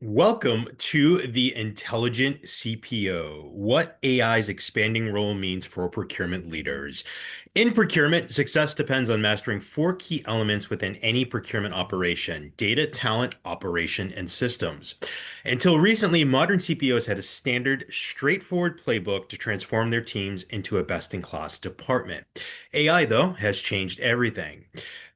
Welcome to the Intelligent CPO, what AI's expanding role means for procurement leaders. In procurement, success depends on mastering four key elements within any procurement operation: data, talent, operation, and systems. Until recently, modern CPOs had a standard, straightforward playbook to transform their teams into a best-in-class department. AI, though, has changed everything.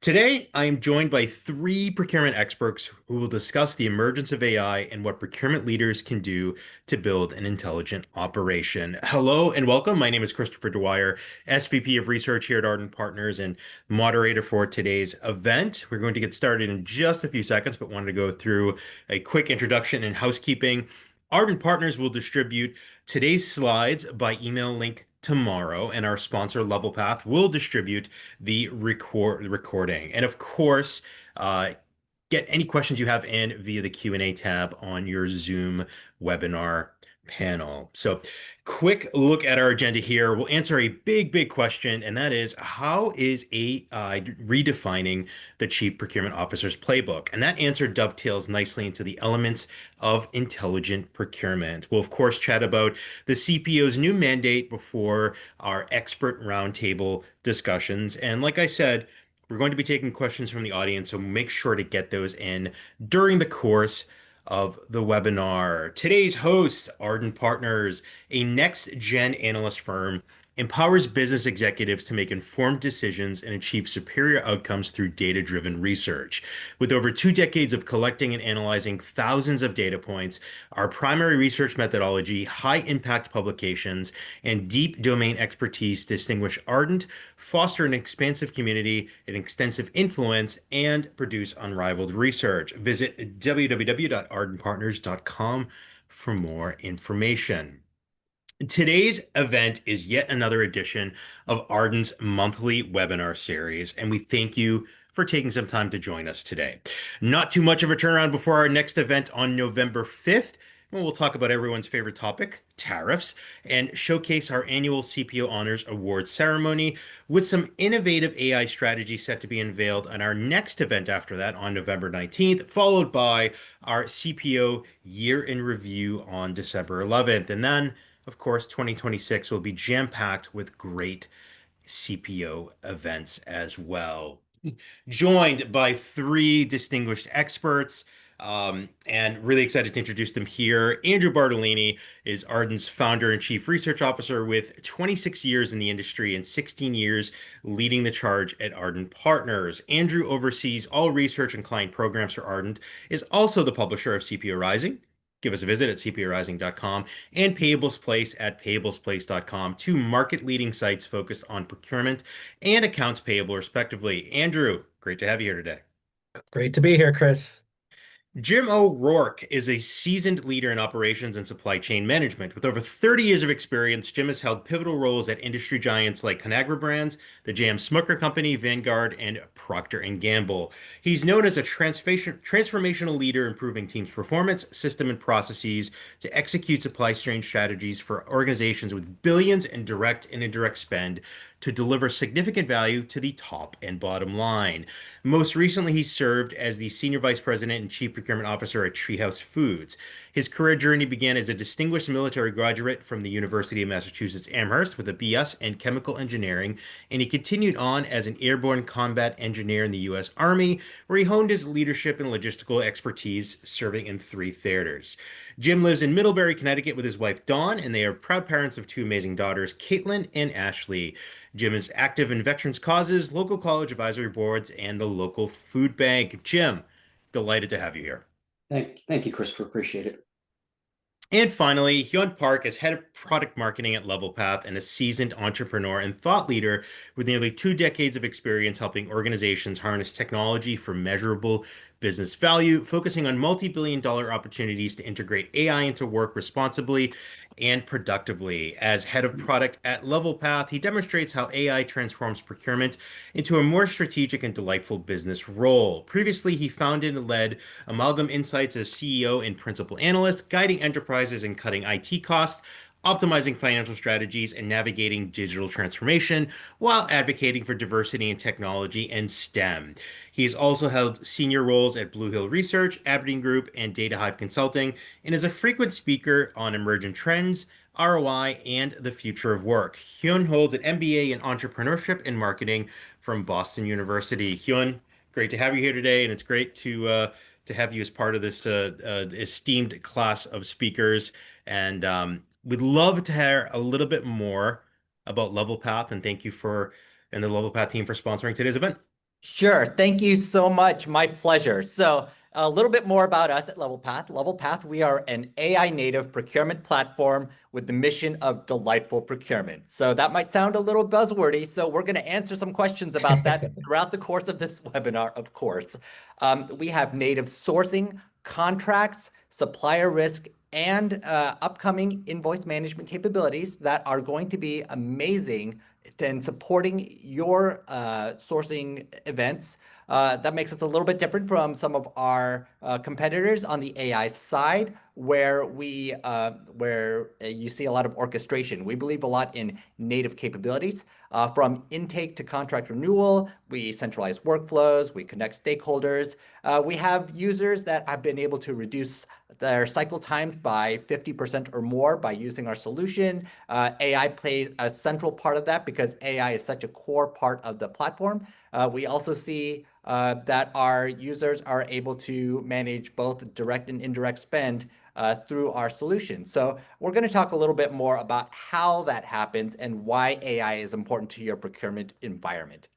Today, I am joined by three procurement experts who will discuss the emergence of AI and what procurement leaders can do to build an intelligent operation. Hello and welcome. My name is Christopher Dwyer, SVP of Research here at Ardent Partners and moderator for today's event. We're going to get started in just a few seconds, but wanted to go through a quick introduction and housekeeping. Ardent Partners will distribute today's slides by email link tomorrow, and our sponsor, Levelpath, will distribute the recording. And of course, get any questions you have in via the Q&A tab on your Zoom webinar panel. So quick look at our agenda here. We'll answer a big question, and that is, how is AI redefining the Chief Procurement Officer's playbook? And that answer dovetails nicely into the elements of intelligent procurement. We'll, of course, chat about the CPO's new mandate before our expert roundtable discussions. And like I said, we're going to be taking questions from the audience, so make sure to get those in during the course of the webinar. Today's host, Ardent Partners, a next-gen analyst firm, empowers business executives to make informed decisions and achieve superior outcomes through data-driven research. With over 2 decades of collecting and analyzing thousands of data points, our primary research methodology, high-impact publications, and deep domain expertise distinguish Ardent, foster an expansive community, an extensive influence, and produce unrivaled research. Visit www.ardentpartners.com for more information. Today's event is yet another edition of Ardent's monthly webinar series, and we thank you for taking some time to join us today. Not too much of a turnaround before our next event on November 5th, when we'll talk about everyone's favorite topic, tariffs, and showcase our annual CPO Honors Awards ceremony with some innovative AI strategies set to be unveiled on our next event after that on November 19th, followed by our CPO Year in Review on December 11th. And then of course, 2026 will be jam-packed with great CPO events as well. Joined by three distinguished experts, and really excited to introduce them here. Andrew Bartolini is Ardent's founder and chief research officer with 26 years in the industry and 16 years leading the charge at Ardent Partners. Andrew oversees all research and client programs for Ardent, is also the publisher of CPO Rising. Give us a visit at cporising.com and Payables Place at payablesplace.com, two market-leading sites focused on procurement and accounts payable, respectively. Andrew, great to have you here today. Great to be here, Chris. Jim O'Rourke is a seasoned leader in operations and supply chain management. With over 30 years of experience, Jim has held pivotal roles at industry giants like Conagra Brands, the J.M. Smucker Company, Vanguard, and Procter & Gamble. He's known as a transformational leader, improving teams' performance, system, and processes to execute supply chain strategies for organizations with billions in direct and indirect spend to deliver significant value to the top and bottom line. Most recently, he served as the Senior Vice President and Chief Procurement Officer at Treehouse Foods. His career journey began as a distinguished military graduate from the University of Massachusetts Amherst with a BS in chemical engineering, and he continued on as an airborne combat engineer in the U.S. Army, where he honed his leadership and logistical expertise, serving in 3 theaters. Jim lives in Middlebury, Connecticut with his wife Dawn, and they are proud parents of 2 amazing daughters, Caitlin and Ashley. Jim is active in veterans causes, local college advisory boards, and the local food bank. Jim, delighted to have you here. Thank you, Christopher. Appreciate it. And finally, Hyoun Park is head of product marketing at Levelpath and a seasoned entrepreneur and thought leader with nearly 2 decades of experience helping organizations harness technology for measurable business value, focusing on multi-billion-dollar opportunities to integrate AI into work responsibly and productively. As head of product at Levelpath, he demonstrates how AI transforms procurement into a more strategic and delightful business role. Previously, he founded and led Amalgam Insights as CEO and principal analyst, guiding enterprises in cutting IT costs, optimizing financial strategies, and navigating digital transformation while advocating for diversity in technology and STEM. He has also held senior roles at Blue Hill Research, Aberdeen Group, and Data Hive Consulting, and is a frequent speaker on emergent trends, ROI, and the future of work. Hyoun holds an MBA in entrepreneurship and marketing from Boston University. Hyoun, great to have you here today, and it's great to have you as part of this esteemed class of speakers. And we'd love to hear a little bit more about Levelpath, and thank you and the Levelpath team for sponsoring today's event. Sure. Thank you so much. My pleasure. So a little bit more about us at Levelpath. Levelpath, we are an AI native procurement platform with the mission of delightful procurement. So that might sound a little buzzwordy. So we're going to answer some questions about that throughout the course of this webinar, of course. We have native sourcing, contracts, supplier risk, and upcoming invoice management capabilities that are going to be amazing in supporting your sourcing events. That makes us a little bit different from some of our competitors on the AI side, where you see a lot of orchestration. We believe a lot in native capabilities, from intake to contract renewal. We centralize workflows, we connect stakeholders. We have users that have been able to reduce their cycle times by 50% or more by using our solution. AI plays a central part of that because AI is such a core part of the platform. We also see that our users are able to manage both direct and indirect spend through our solution. So we're going to talk a little bit more about how that happens and why AI is important to your procurement environment.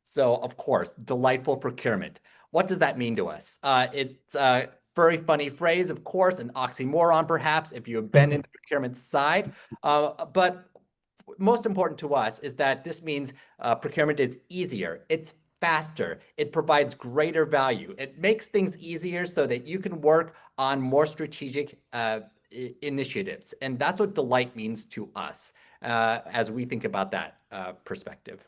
So, of course, delightful procurement. What does that mean to us? It's a very funny phrase, of course, an oxymoron, perhaps, if you have been in the procurement side. But most important to us is that this means procurement is easier. It's faster. It provides greater value. It makes things easier so that you can work on more strategic initiatives. And that's what delight means to us as we think about that perspective.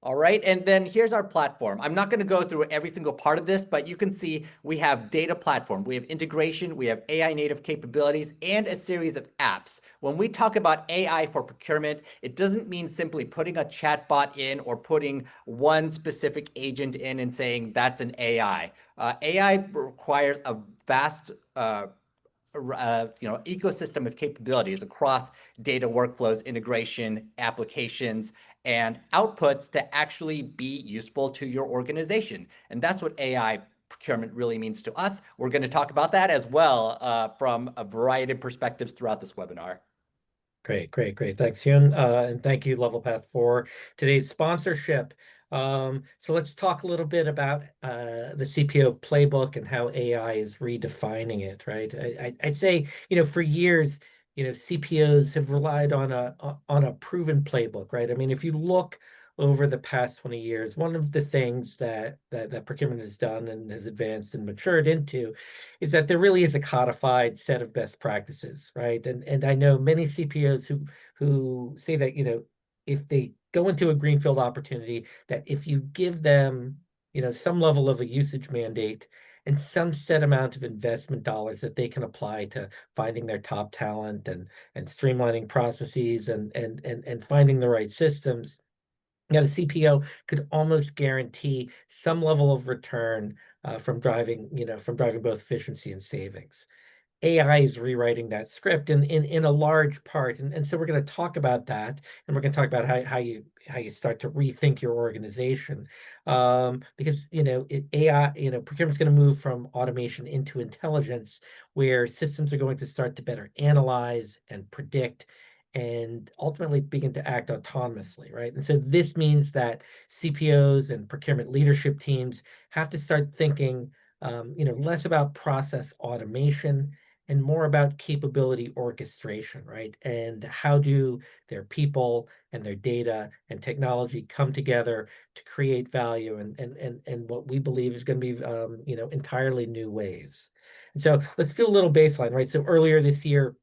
All right, and then here's our platform. I'm not going to go through every single part of this, but you can see we have data platform, we have integration, we have AI native capabilities, and a series of apps. When we talk about AI for procurement, it doesn't mean simply putting a chatbot in or putting one specific agent in and saying that's an AI. AI requires a vast ecosystem of capabilities across data workflows, integration, applications, and outputs to actually be useful to your organization. And that's what AI procurement really means to us. We're going to talk about that as well from a variety of perspectives throughout this webinar. Great. Thanks, Hyoun. And thank you, Levelpath, for today's sponsorship. So let's talk a little bit about the CPO playbook and how AI is redefining it, right? I'd say, for years, CPOs have relied on a proven playbook, right? I mean, if you look over the past 20 years, one of the things that procurement has done and has advanced and matured into is that there really is a codified set of best practices, right? And I know many CPOs who say that, if they go into a greenfield opportunity, that if you give them, some level of a usage mandate and some set amount of investment dollars that they can apply to finding their top talent and streamlining processes and finding the right systems, that a CPO could almost guarantee some level of return from driving both efficiency and savings. AI is rewriting that script in a large part, and so we're going to talk about that, and we're going to talk about how you start to rethink your organization, because AI, procurement's going to move from automation into intelligence, where systems are going to start to better analyze and predict and ultimately begin to act autonomously, right? And so this means that CPOs and procurement leadership teams have to start thinking, less about process automation and more about capability orchestration, right? And how do their people and their data and technology come together to create value and what we believe is going to be, entirely new ways. And so let's do a little baseline, right? So earlier this year,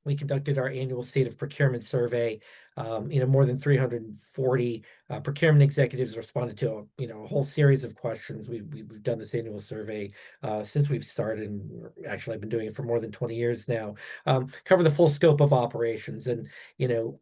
we conducted our annual State of Procurement survey. More than 340 procurement executives responded to a whole series of questions. We've done this annual survey since we've started, and actually I've been doing it for more than 20 years now. Cover the full scope of operations, and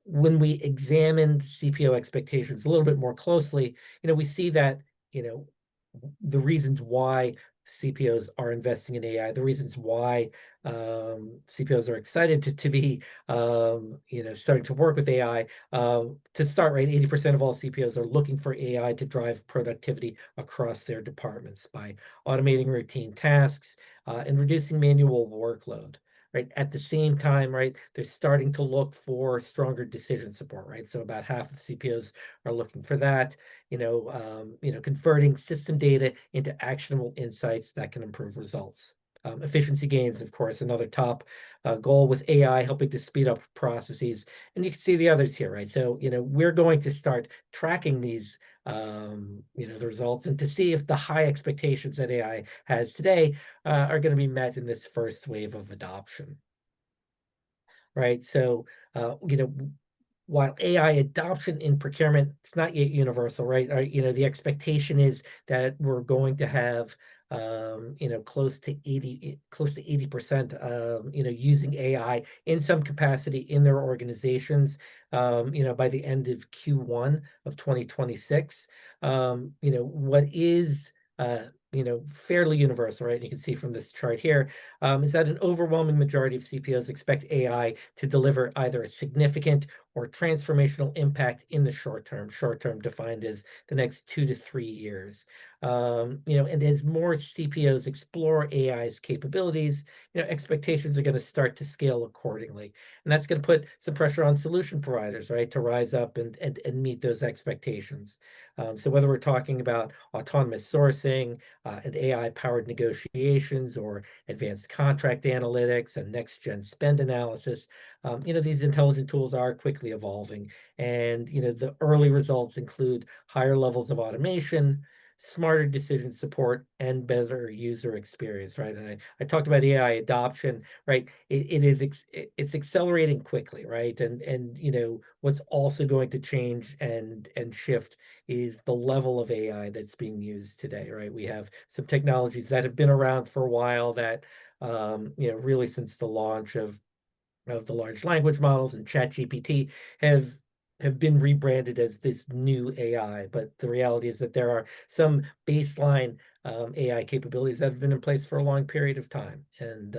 when we examine CPO expectations a little bit more closely, we see that the reasons why CPOs are investing in AI, the reasons why CPOs are excited to be starting to work with AI. To start, right, 80% of all CPOs are looking for AI to drive productivity across their departments by automating routine tasks and reducing manual workload. Right. At the same time, right, they're starting to look for stronger decision support, right? So about half of CPOs are looking for that, converting system data into actionable insights that can improve results. Efficiency gains, of course, another top goal with AI, helping to speed up processes. And you can see the others here, right? So, we're going to start tracking these, the results, and to see if the high expectations that AI has today are going to be met in this first wave of adoption. Right. So, while AI adoption in procurement, it's not yet universal, right? The expectation is that we're going to have, close to 80%, using AI in some capacity in their organizations, by the end of Q1 of 2026. What is, fairly universal, right? And you can see from this chart here, is that an overwhelming majority of CPOs expect AI to deliver either a significant or transformational impact in the short term defined as the next 2 to 3 years. And as more CPOs explore AI's capabilities, expectations are going to start to scale accordingly. And that's going to put some pressure on solution providers, right, to rise up and meet those expectations. So whether we're talking about autonomous sourcing and AI-powered negotiations, or advanced contract analytics and next-gen spend analysis, these intelligent tools are quickly evolving. And, the early results include higher levels of automation, smarter decision support, and better user experience, right? And I talked about AI adoption, right? It's accelerating quickly, right? And what's also going to change and shift is the level of AI that's being used today, right? We have some technologies that have been around for a while that, really since the launch of the large language models and ChatGPT have been rebranded as this new AI. But the reality is that there are some baseline AI capabilities that have been in place for a long period of time. And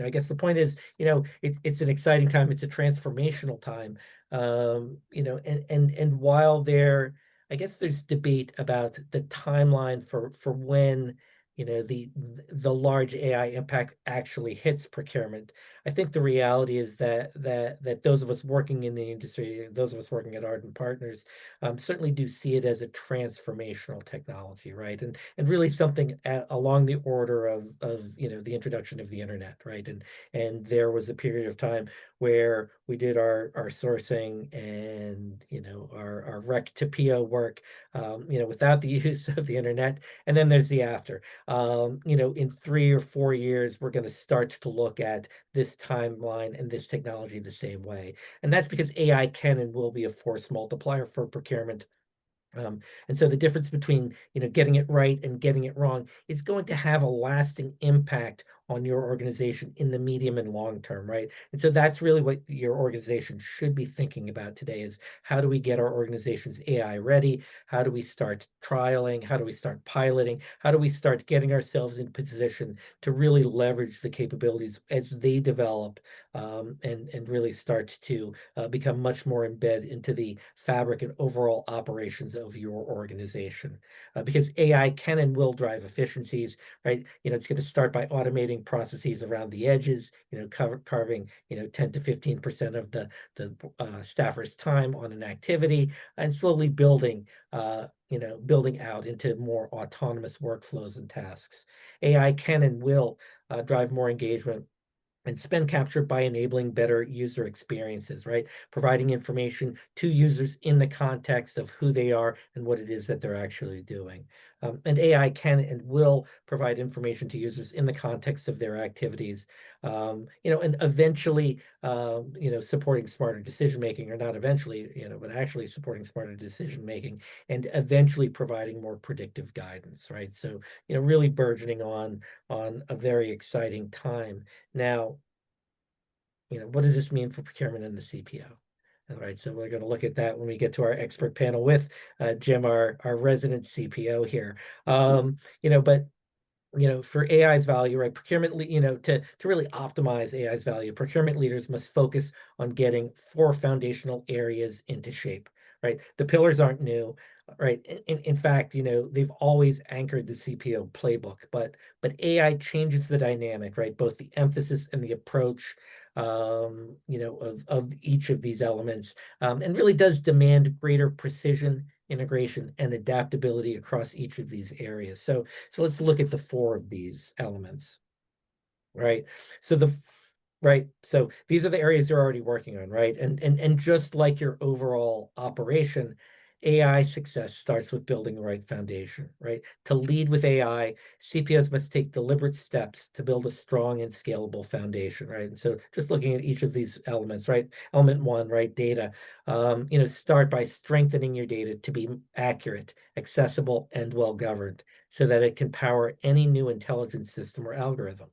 I guess the point is, it's an exciting time. It's a transformational time. And while I guess there's debate about the timeline for when the large AI impact actually hits procurement. I think the reality is that those of us working in the industry, those of us working at Ardent Partners, certainly do see it as a transformational technology, right? And really something along the order of the introduction of the internet, right? And there was a period of time where we did our sourcing and our rec to PO work, without the use of the internet. And then there's the after. In 3 or 4 years, we're going to start to look at this timeline and this technology the same way. And that's because AI can and will be a force multiplier for procurement. And so the difference between getting it right and getting it wrong is going to have a lasting impact on your organization in the medium and long term, right? And so that's really what your organization should be thinking about today: is how do we get our organizations AI ready? How do we start trialing? How do we start piloting? How do we start getting ourselves in position to really leverage the capabilities as they develop, and really start to become much more embedded into the fabric and overall operations of your organization? Because AI can and will drive efficiencies, right? It's going to start by automating processes around the edges, carving 10 to 15% of the staffer's time on an activity, and slowly building out into more autonomous workflows and tasks. AI can and will drive more engagement and spend capture by enabling better user experiences, right? Providing information to users in the context of who they are and what it is that they're actually doing. And AI can and will provide information to users in the context of their activities, and eventually, supporting smarter decision making, or not eventually, but actually supporting smarter decision making, and eventually providing more predictive guidance, right? So, really burgeoning on a very exciting time. Now, what does this mean for procurement and the CPO? All right, so we're going to look at that when we get to our expert panel with Jim, our resident CPO here. But for AI's value, right, procurement, to really optimize AI's value, procurement leaders must focus on getting 4 foundational areas into shape, right? The pillars aren't new, right? In fact, they've always anchored the CPO playbook, but AI changes the dynamic, right? Both the emphasis and the approach, of each of these elements, and really does demand greater precision, integration, and adaptability across each of these areas. So let's look at the 4 of these elements, right? So so these are the areas you're already working on, right? And just like your overall operation, AI success starts with building the right foundation, right? To lead with AI, CPOs must take deliberate steps to build a strong and scalable foundation, right? And so just looking at each of these elements, right? Element 1, right? Data. Start by strengthening your data to be accurate, accessible, and well-governed so that it can power any new intelligence system or algorithm.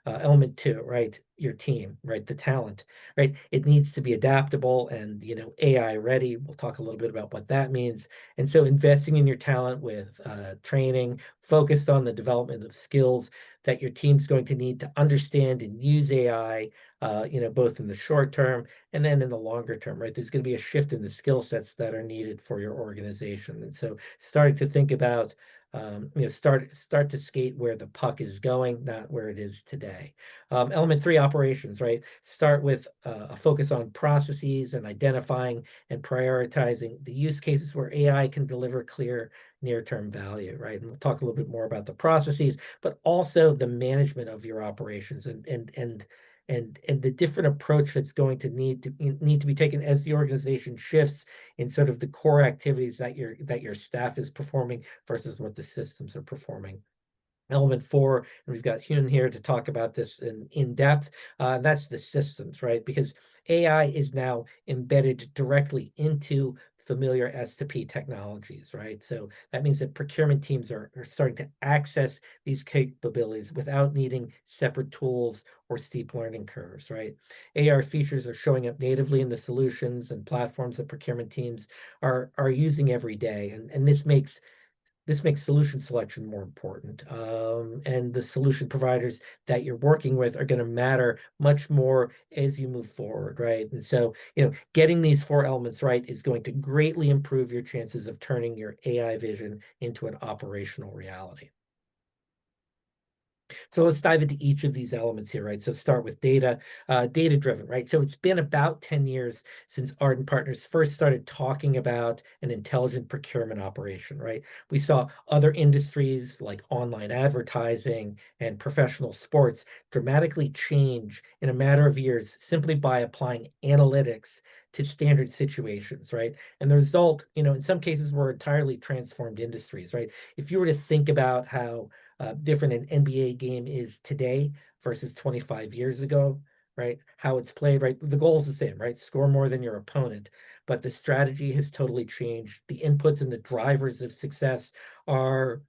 Element 2, right? Your team, right? The talent, right? It needs to be adaptable and, AI ready. We'll talk a little bit about what that means. And so investing in your talent with training, focused on the development of skills that your team's going to need to understand and use AI, both in the short term and then in the longer term, right? There's going to be a shift in the skill sets that are needed for your organization. And so starting to think about start to skate where the puck is going, not where it is today. Element 3, operations, right? Start with a focus on processes and identifying and prioritizing the use cases where AI can deliver clear near-term value, right? And we'll talk a little bit more about the processes, but also the management of your operations and the different approach that's going to need to be taken as the organization shifts in sort of the core activities that your staff is performing versus what the systems are performing. Element 4, and we've got Hyoun here to talk about this in depth. That's the systems, right? Because AI is now embedded directly into familiar S2P technologies, right? So that means that procurement teams are starting to access these capabilities without needing separate tools or steep learning curves, right? AR features are showing up natively in the solutions and platforms that procurement teams are using every day, and this makes solution selection more important. And the solution providers that you're working with are going to matter much more as you move forward, right? And so, getting these 4 elements right is going to greatly improve your chances of turning your AI vision into an operational reality. So let's dive into each of these elements here, right? So start with data, data-driven, right? So it's been about 10 years since Ardent Partners first started talking about an intelligent procurement operation, right? We saw other industries like online advertising and professional sports dramatically change in a matter of years simply by applying analytics to standard situations, right? And the result, in some cases, were entirely transformed industries, right? If you were to think about how different an NBA game is today versus 25 years ago, right? How it's played, right? The goal is the same, right? Score more than your opponent, but the strategy has totally changed. The inputs and the drivers of success are,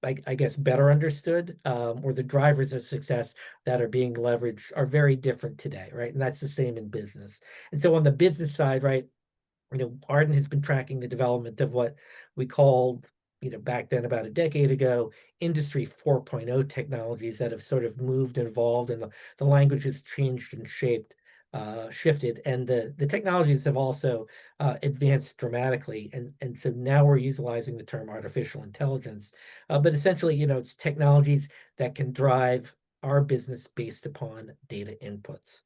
I guess, better understood, or the drivers of success that are being leveraged are very different today, right? And that's the same in business. And so on the business side, right, Ardent has been tracking the development of what we called, back then about a decade ago, Industry 4.0 technologies that have sort of moved and evolved, and the language has changed and shifted, and the technologies have also advanced dramatically, and so now we're utilizing the term artificial intelligence, but essentially, it's technologies that can drive our business based upon data inputs.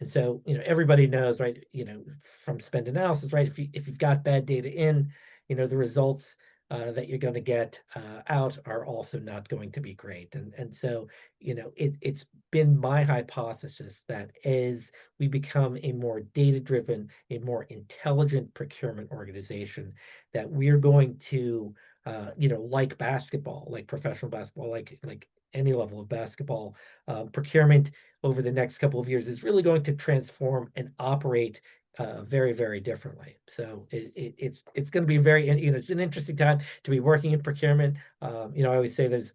And so, everybody knows, right, from spend analysis, right, if you've got bad data in, the results that you're going to get out are also not going to be great. And so, it's been my hypothesis that as we become a more data-driven, a more intelligent procurement organization, that we're going to like basketball, like professional basketball, like any level of basketball, procurement over the next couple of years is really going to transform and operate very, very differently. So it's going to be it's an interesting time to be working in procurement. I always say there's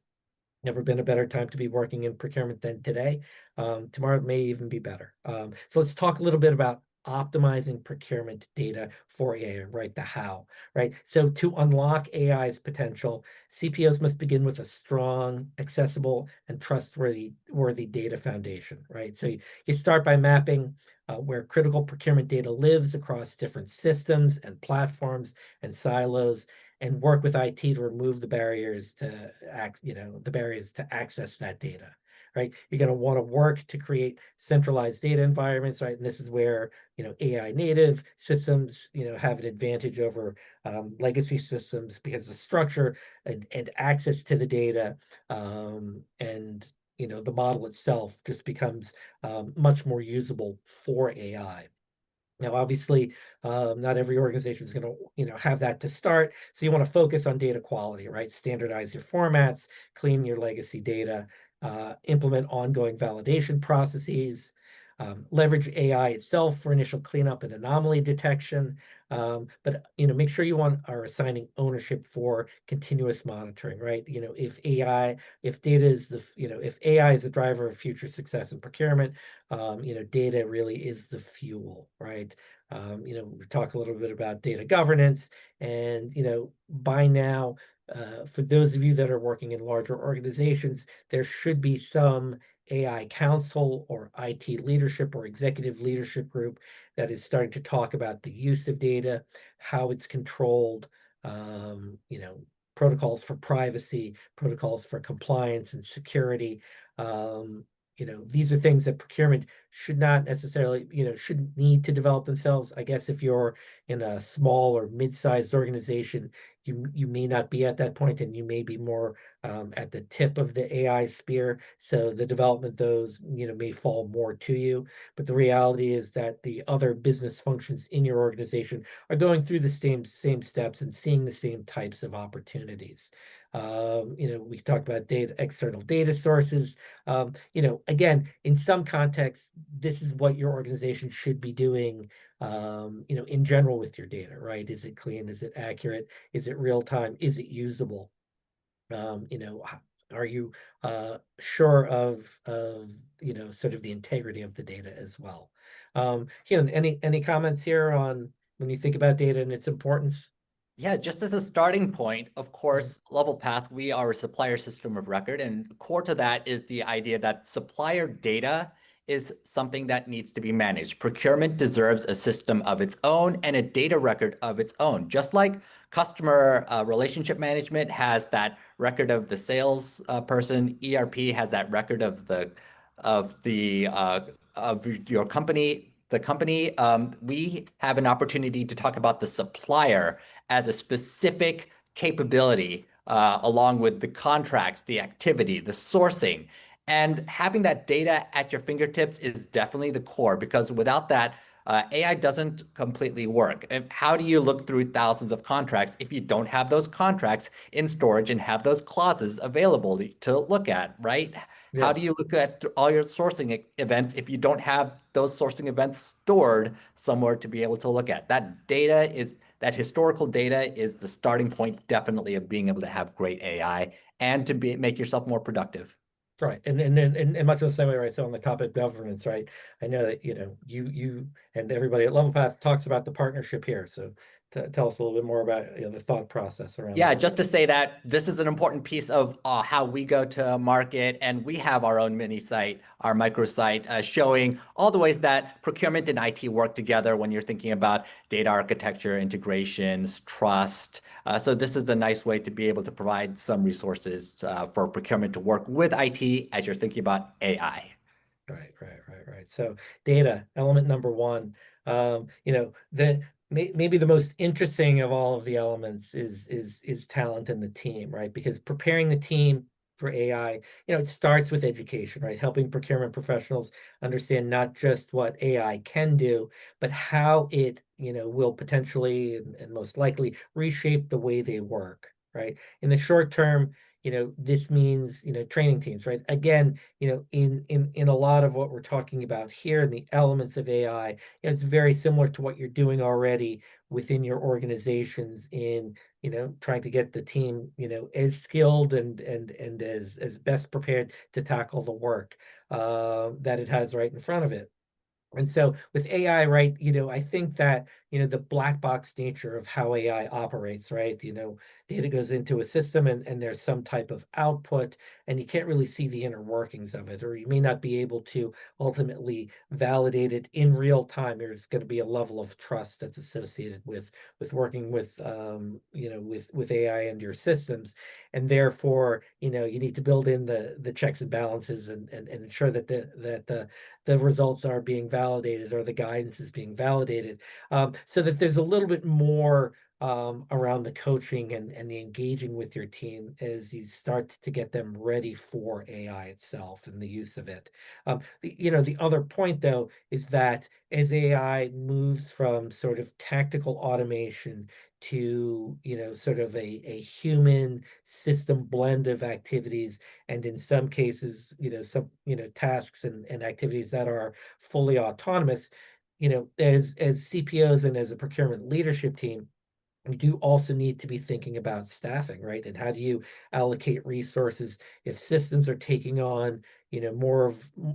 never been a better time to be working in procurement than today. Tomorrow may even be better. So let's talk a little bit about optimizing procurement data for AI, right? The how, right? So to unlock AI's potential, CPOs must begin with a strong, accessible, and trustworthy data foundation, right? So you start by mapping where critical procurement data lives across different systems and platforms and silos, and work with IT to remove the barriers to access that data, right? You're going to want to work to create centralized data environments, right? And this is where, AI native systems, have an advantage over legacy systems, because the structure and access to the data and the model itself just becomes much more usable for AI. Now, obviously, not every organization is going to, have that to start. So you want to focus on data quality, right? Standardize your formats, clean your legacy data, implement ongoing validation processes, leverage AI itself for initial cleanup and anomaly detection. But make sure you are assigning ownership for continuous monitoring, right? If data is if AI is the driver of future success in procurement, data really is the fuel, right? We talk a little bit about data governance, and by now, for those of you that are working in larger organizations, there should be some AI council or IT leadership or executive leadership group that is starting to talk about the use of data, how it's controlled, protocols for privacy, protocols for compliance and security. These are things that procurement should not necessarily, shouldn't need to develop themselves. I guess if you're in a small or mid-sized organization, you may not be at that point, and you may be more at the tip of the AI spear. So the development of those, may fall more to you. But the reality is that the other business functions in your organization are going through the same steps and seeing the same types of opportunities. We talked about external data sources. Again, in some contexts, this is what your organization should be doing, in general with your data, right? Is it clean? Is it accurate? Is it real time? Is it usable? Are you sure of sort of the integrity of the data as well? Hyoun, any comments here on when you think about data and its importance? Yeah, just as a starting point, of course, LevelPath, we are a supplier system of record, and core to that is the idea that supplier data is something that needs to be managed. Procurement deserves a system of its own and a data record of its own. Just like customer relationship management has that record of the sales person, ERP has that record of your company. We have an opportunity to talk about the supplier as a specific capability, along with the contracts, the activity, the sourcing. And having that data at your fingertips is definitely the core, because without that, AI doesn't completely work. And how do you look through thousands of contracts if you don't have those contracts in storage and have those clauses available to look at, right? Yeah. How do you look at all your sourcing events if you don't have those sourcing events stored somewhere to be able to look at? That historical data is the starting point, definitely, of being able to have great AI and to make yourself more productive. Right, and much the same way, right? So on the topic of governance, right? I know that you and everybody at LevelPath talks about the partnership here. So tell us a little bit more about the thought process around. Yeah, this. just to say that this is an important piece of how we go to market, and we have our own mini site, our microsite, showing all the ways that procurement and IT work together when you're thinking about data architecture, integrations, trust. So this is a nice way to be able to provide some resources for procurement to work with IT as you're thinking about AI. Right. So data, element number one. Maybe the most interesting of all of the elements is talent in the team, right? Because preparing the team for AI, it starts with education, right? Helping procurement professionals understand not just what AI can do, but how it, will potentially and most likely reshape the way they work, right? In the short term, this means, training teams, right? Again, in a lot of what we're talking about here and the elements of AI, it's very similar to what you're doing already within your organizations in, trying to get the team, as skilled and as best prepared to tackle the work that it has right in front of it. And so with AI, right, I think that, the black box nature of how AI operates, right? Data goes into a system and there's some type of output and you can't really see the inner workings of it, or you may not be able to ultimately validate it in real time. There's going to be a level of trust that's associated with working with, with AI and your systems. And therefore, you need to build in the checks and balances and ensure that the results are being validated or the guidance is being validated, so that there's a little bit more around the coaching and the engaging with your team as you start to get them ready for AI itself and the use of it. The other point, though, is that as AI moves from sort of tactical automation to, sort of a human system blend of activities, and in some cases, some, tasks and activities that are fully autonomous, as CPOs and as a procurement leadership team, we do also need to be thinking about staffing, right? And how do you allocate resources if systems are taking on, more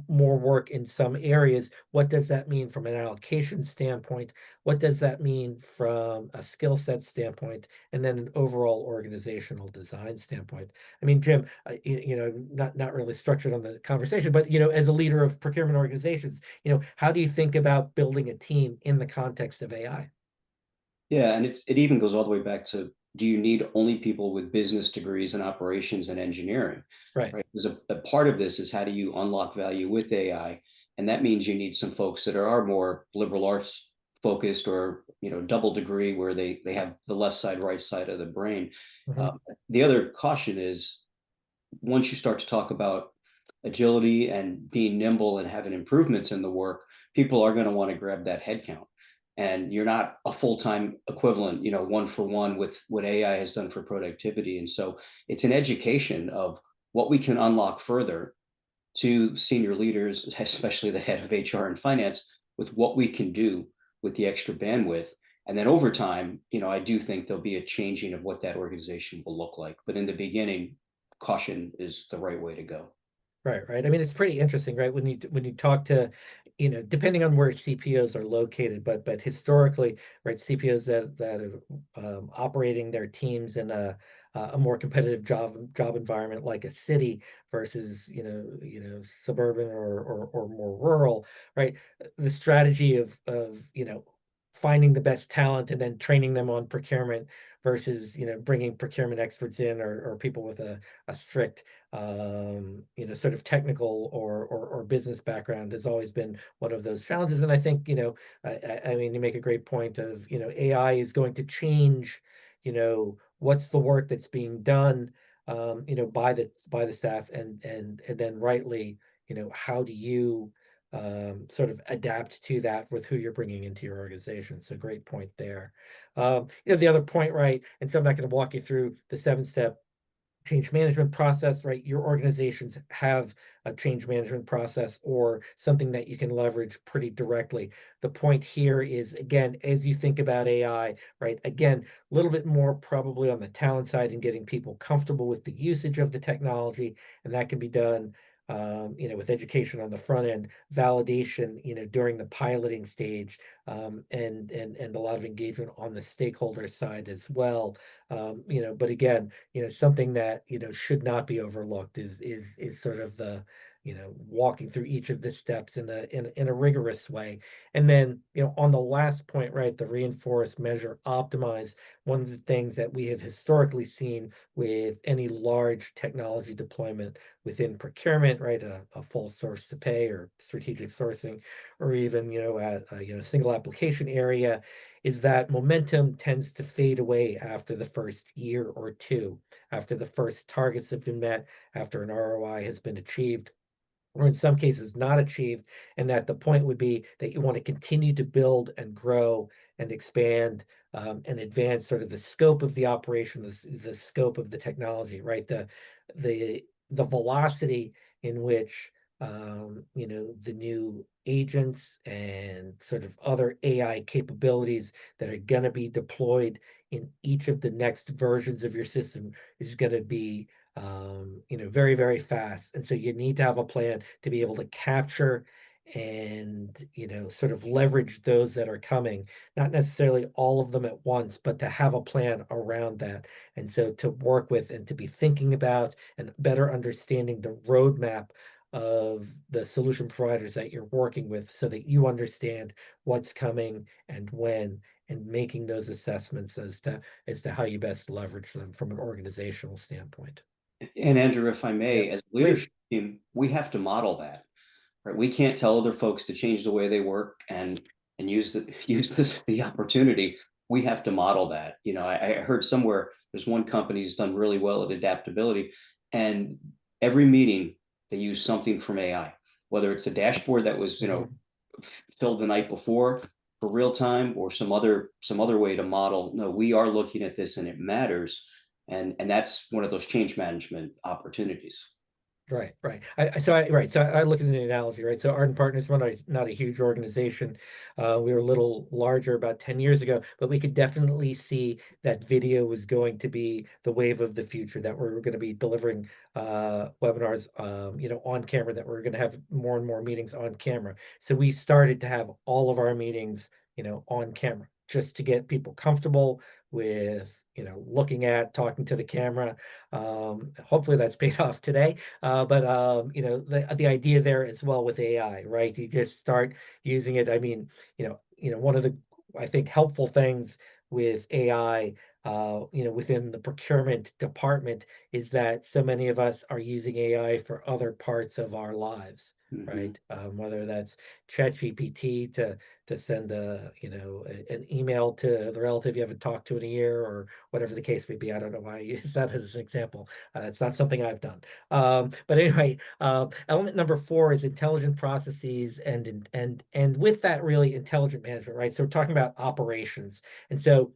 work in some areas? What does that mean from an allocation standpoint? What does that mean from a skill set standpoint? And then an overall organizational design standpoint. I mean, Jim, not really structured on the conversation, but as a leader of procurement organizations, how do you think about building a team in the context of AI? Yeah, and it even goes all the way back to, do you need only people with business degrees in operations and engineering? Right. Right. Because a part of this is, how do you unlock value with AI? And that means you need some folks that are more liberal arts focused, or double degree, where they have the left side, right side of the brain. Mhm. The other caution is, once you start to talk about agility and being nimble and having improvements in the work, people are going to want to grab that headcount. And you're not a full-time equivalent, one for one with what AI has done for productivity. And so it's an education of what we can unlock further to senior leaders, especially the head of HR and finance, with what we can do with the extra bandwidth. And then over time, I do think there'll be a changing of what that organization will look like. But in the beginning, caution is the right way to go. Right, right. I mean, it's pretty interesting, right? When you talk to, depending on where CPOs are located, but historically, right, CPOs that are operating their teams in a more competitive job environment like a city versus suburban or more rural, right? The strategy of finding the best talent and then training them on procurement versus bringing procurement experts in, or people with a strict sort of technical or business background has always been one of those challenges. And I think, I mean, you make a great point of, AI is going to change, what's the work that's being done, by the staff, and then rightly, how do you sort of adapt to that with who you're bringing into your organization. So great point there. The other point, right? And so I'm not going to walk you through the 7-step change management process, right? Your organizations have a change management process or something that you can leverage pretty directly. The point here is, again, as you think about AI, right? Again, a little bit more probably on the talent side and getting people comfortable with the usage of the technology, and that can be done with education on the front end, validation, during the piloting stage, and a lot of engagement on the stakeholder side as well. But again, something that should not be overlooked is sort of the walking through each of the steps in a rigorous way. And then on the last point, right, the reinforce, measure, optimize. One of the things that we have historically seen with any large technology deployment within procurement, right, a full source to pay or strategic sourcing, or even at a single application area, is that momentum tends to fade away after the first year or two, after the first targets have been met, after an ROI has been achieved. or in some cases not achieved, and that the point would be that you want to continue to build and grow and expand and advance sort of the scope of the operation, the scope of the technology, right? The velocity in which you know, the new agents and sort of other AI capabilities that are going to be deployed in each of the next versions of your system is going to be you know, very, very fast. And so you need to have a plan to be able to capture and, you know, sort of leverage those that are coming, not necessarily all of them at once, but to have a plan around that. And so to work with and to be thinking about and better understanding the roadmap of the solution providers that you're working with so that you understand what's coming and when, and making those assessments as to how you best leverage them from an organizational standpoint. And Andrew, if I may, Yeah, as a please. leadership team, we have to model that, right? We can't tell other folks to change the way they work and use the opportunity. We have to model that. You know, I heard somewhere there's one company that's done really well at adaptability, and every meeting they use something from AI, whether it's a dashboard that was, you know, filled the night before for real time, or some other way to model. No, we are looking at this and it matters. And that's one of those change management opportunities. Right, right. So I look at an analogy, right? So Ardent Partners, not a huge organization. We were a little larger about 10 years ago, but we could definitely see that video was going to be the wave of the future, that we're going to be delivering webinars, you know, on camera, that we're going to have more and more meetings on camera. So we started to have all of our meetings, you know, on camera, just to get people comfortable with, you know, looking at, talking to the camera. Hopefully that's paid off today. But you know, the idea there as well with AI, right? You just start using it. I mean, you know, one of the, I think, helpful things with AI, you know, within the procurement department is that so many of us are using AI for other parts of our lives, right? Whether that's ChatGPT to send a, you know, an email to the relative you haven't talked to in a year, or whatever the case may be. I don't know why I use that as an example. It's not something I've done. But anyway, element number 4 is intelligent processes, and with that, really intelligent management, right? So we're talking about operations, and so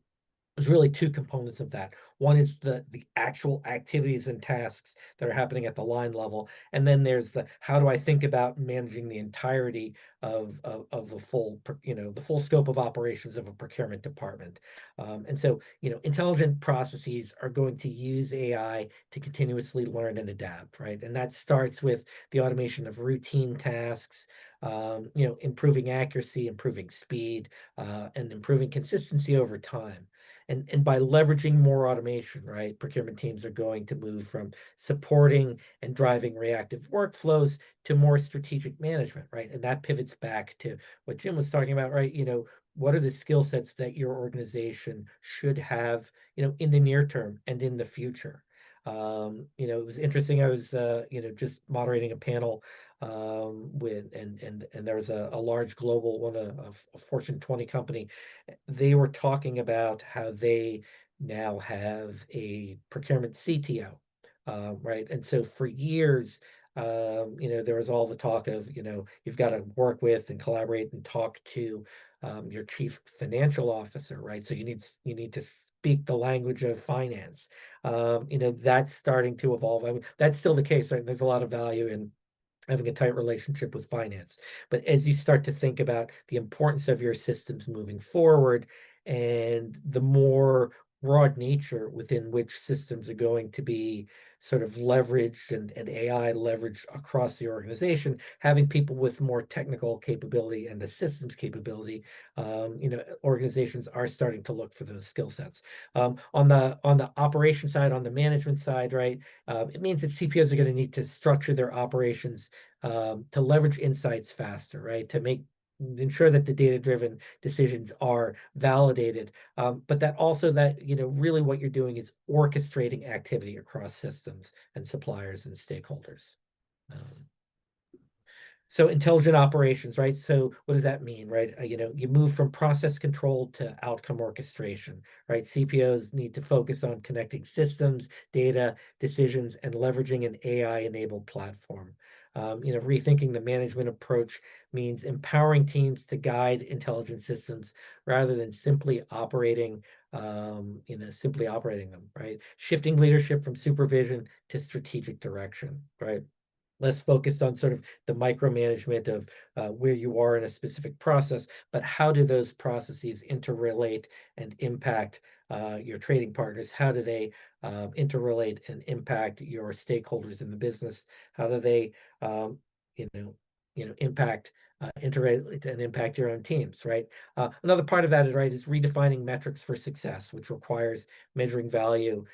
there's really 2 components of that. One is the actual activities and tasks that are happening at the line level, and then there's the how do I think about managing the entirety of the full, you know, the full scope of operations of a procurement department. And so, you know, intelligent processes are going to use AI to continuously learn and adapt, right? And that starts with the automation of routine tasks, you know, improving accuracy, improving speed, and improving consistency over time. And by leveraging more automation, right, procurement teams are going to move from supporting and driving reactive workflows to more strategic management, right? And that pivots back to what Jim was talking about, right? You know, what are the skill sets that your organization should have, you know, in the near term and in the future? You know, it was interesting. I was, you know, just moderating a panel with, and there was a large global one, a Fortune 20 company. They were talking about how they now have a procurement CTO, right? And so for years, you know, there was all the talk of, you know, you've got to work with and collaborate and talk to your chief financial officer, right? So you need to speak the language of finance. You know, that's starting to evolve. I mean, that's still the case, right? There's a lot of value in having a tight relationship with finance. But as you start to think about the importance of your systems moving forward, and the more broad nature within which systems are going to be sort of leveraged and AI leveraged across the organization, having people with more technical capability and the systems capability, you know, organizations are starting to look for those skill sets. On the operation side, on the management side, right, it means that CPOs are going to need to structure their operations to leverage insights faster, right, to ensure that the data-driven decisions are validated, but that also, that, you know, really what you're doing is orchestrating activity across systems and suppliers and stakeholders. So intelligent operations, right? So what does that mean, right? You know, you move from process control to outcome orchestration, right? CPOs need to focus on connecting systems, data, decisions, and leveraging an AI-enabled platform. Rethinking the management approach means empowering teams to guide intelligent systems rather than simply operating them, right? Shifting leadership from supervision to strategic direction, right? Less focused on sort of the micromanagement of where you are in a specific process, but how do those processes interrelate and impact your trading partners? How do they interrelate and impact your stakeholders in the business? How do they, impact interrelate and impact your own teams, right? Another part of that is, right, is redefining metrics for success, which requires measuring value,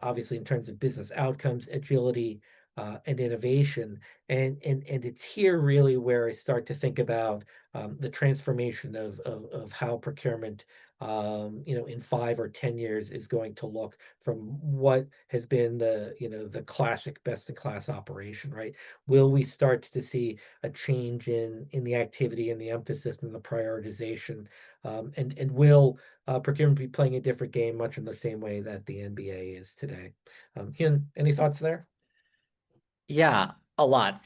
obviously in terms of business outcomes, agility, and innovation. And it's here really where I start to think about the transformation of how procurement, in 5 or 10 years is going to look from what has been the classic best-in-class operation, right? Will we start to see a change in the activity and the emphasis and the prioritization? And will procurement be playing a different game, much in the same way that the NBA is today? Hyoun, any thoughts there? Yeah, a lot.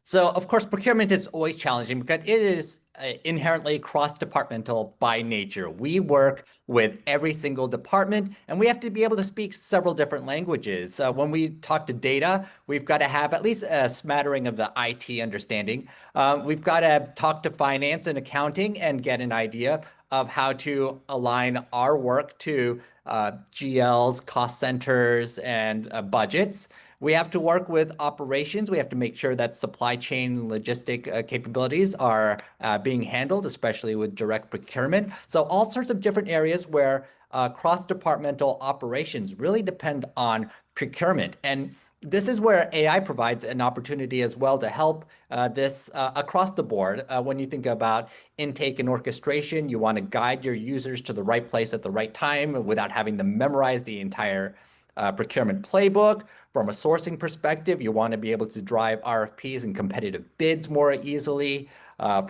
So, of course, procurement is always challenging because it is inherently cross-departmental by nature. We work with every single department, and we have to be able to speak several different languages. When we talk to data, we've got to have at least a smattering of the IT understanding. We've got to talk to finance and accounting and get an idea of how to align our work to GLs, cost centers, and budgets. We have to work with operations. We have to make sure that supply chain logistic capabilities are being handled, especially with direct procurement. So all sorts of different areas where cross-departmental operations really depend on procurement. And this is where AI provides an opportunity as well to help this across the board. When you think about intake and orchestration, you want to guide your users to the right place at the right time without having them memorize the entire procurement playbook. From a sourcing perspective, you want to be able to drive RFPs and competitive bids more easily. And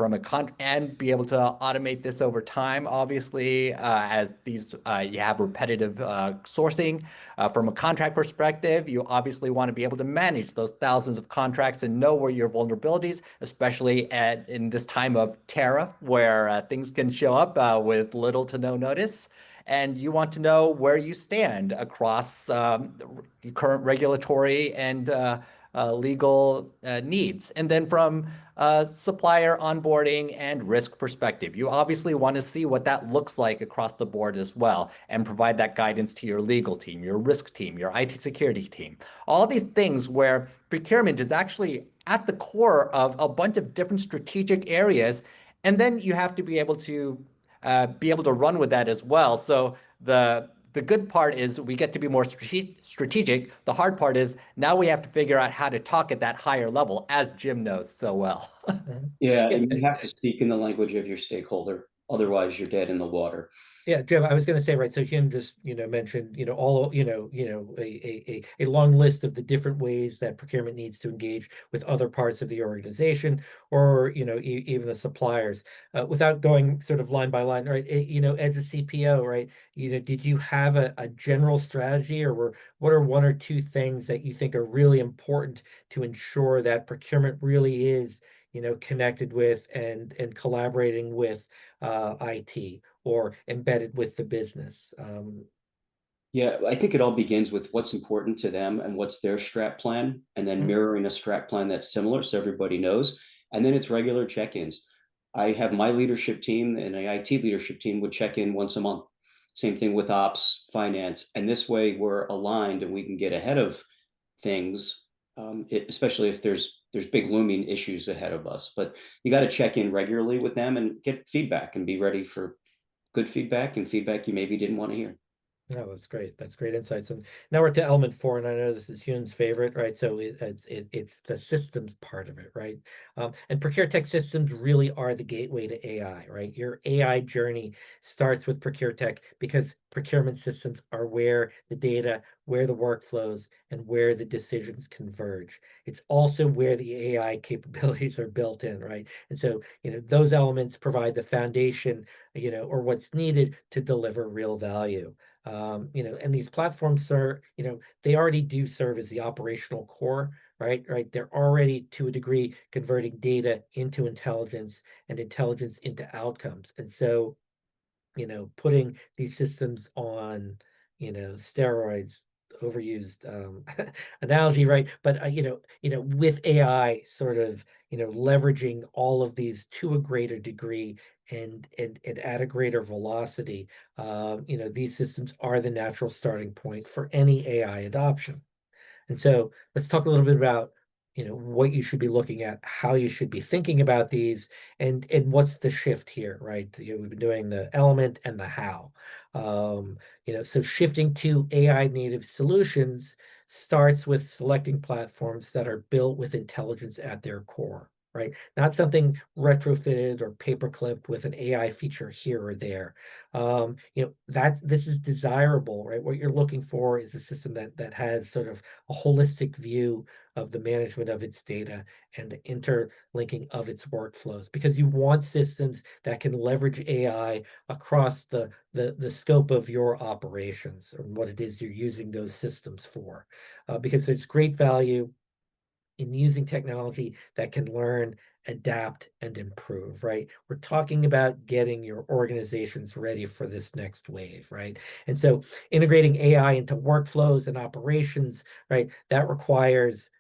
be able to automate this over time, obviously, as you have repetitive sourcing. From a contract perspective, you obviously want to be able to manage those thousands of contracts and know where your vulnerabilities, especially in this time of tariff, where things can show up with little to no notice. And you want to know where you stand across current regulatory and legal needs. And then from supplier onboarding and risk perspective, you obviously want to see what that looks like across the board as well, and provide that guidance to your legal team, your risk team, your IT security team. All these things where procurement is actually at the core of a bunch of different strategic areas. And then you have to be able to run with that as well. So the good part is we get to be more strategic. The hard part is now we have to figure out how to talk at that higher level, as Jim knows so well. Yeah, and you have to speak in the language of your stakeholder. Otherwise, you're dead in the water. Yeah, Jim, I was going to say, right, so Hyoun just, mentioned, all, a long list of the different ways that procurement needs to engage with other parts of the organization, or, even the suppliers, without going sort of line by line, right? As a CPO, right, did you have a general strategy, or what are 1 or 2 things that you think are really important to ensure that procurement really is, connected with and collaborating with IT, or embedded with the business? Yeah, I think it all begins with what's important to them and what's their strat plan, and then mirroring a strat plan that's similar so everybody knows. And then it's regular check-ins. I have my leadership team, and the IT leadership team would check in once a month. Same thing with ops, finance. And this way we're aligned and we can get ahead of things, especially if there's big looming issues ahead of us. But you got to check in regularly with them and get feedback and be ready for good feedback and feedback you maybe didn't want to hear. No, that's great. That's great insights. And now we're to element 4, and I know this is Hyoun's favorite, right? So it's the systems part of it, right? And procure tech systems really are the gateway to AI, right? Your AI journey starts with procure tech because procurement systems are where the data, where the workflows, and where the decisions converge. It's also where the AI capabilities are built in, right? And so, those elements provide the foundation, or what's needed to deliver real value. And these platforms are, they already do serve as the operational core right? They're already, to a degree, converting data into intelligence and intelligence into outcomes. And so, putting these systems on, steroids, overused analogy, right? But with AI sort of, leveraging all of these to a greater degree and at a greater velocity, these systems are the natural starting point for any AI adoption. And so let's talk a little bit about, what you should be looking at, how you should be thinking about these, and what's the shift here, right? We've been doing the element and the how. So shifting to AI native solutions starts with selecting platforms that are built with intelligence at their core, right? Not something retrofitted or paperclipped with an AI feature here or there. This is desirable, right? What you're looking for is a system that has sort of a holistic view of the management of its data and the interlinking of its workflows, because you want systems that can leverage AI across the scope of your operations or what it is you're using those systems for, because there's great value in using technology that can learn, adapt, and improve, right? We're talking about getting your organizations ready for this next wave, right? And so integrating AI into workflows and operations, right, that requires,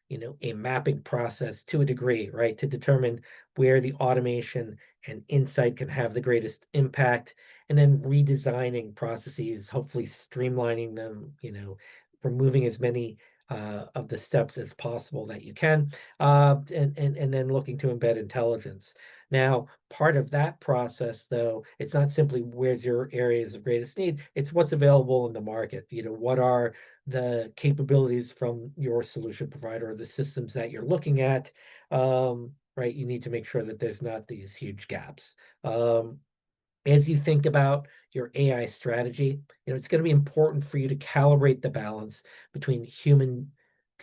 a mapping process to a degree, right, to determine where the automation and insight can have the greatest impact, and then redesigning processes, hopefully streamlining them, removing as many of the steps as possible that you can, and then looking to embed intelligence. Now, part of that process, though, it's not simply where's your areas of greatest need, it's what's available in the market. What are the capabilities from your solution provider or the systems that you're looking at, right? You need to make sure that there's not these huge gaps. As you think about your AI strategy, it's going to be important for you to calibrate the balance between human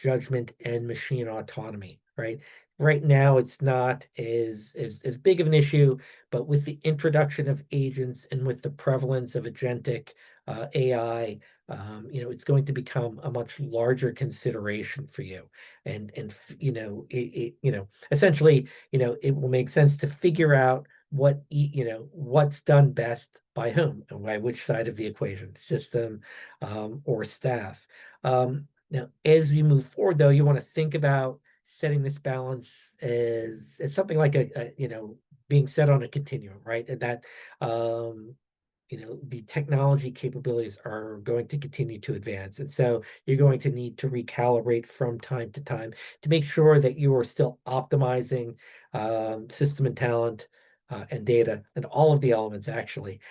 judgment and machine autonomy, right? Right now, it's not as big of an issue, but with the introduction of agents and with the prevalence of agentic AI, it's going to become a much larger consideration for you. And essentially, it will make sense to figure out what's done best by whom and by which side of the equation, system or staff. Now, as we move forward, though, you want to think about setting this balance as something like a being set on a continuum, right? And that the technology capabilities are going to continue to advance. And so you're going to need to recalibrate from time to time to make sure that you are still optimizing system and talent and data and all of the elements, actually,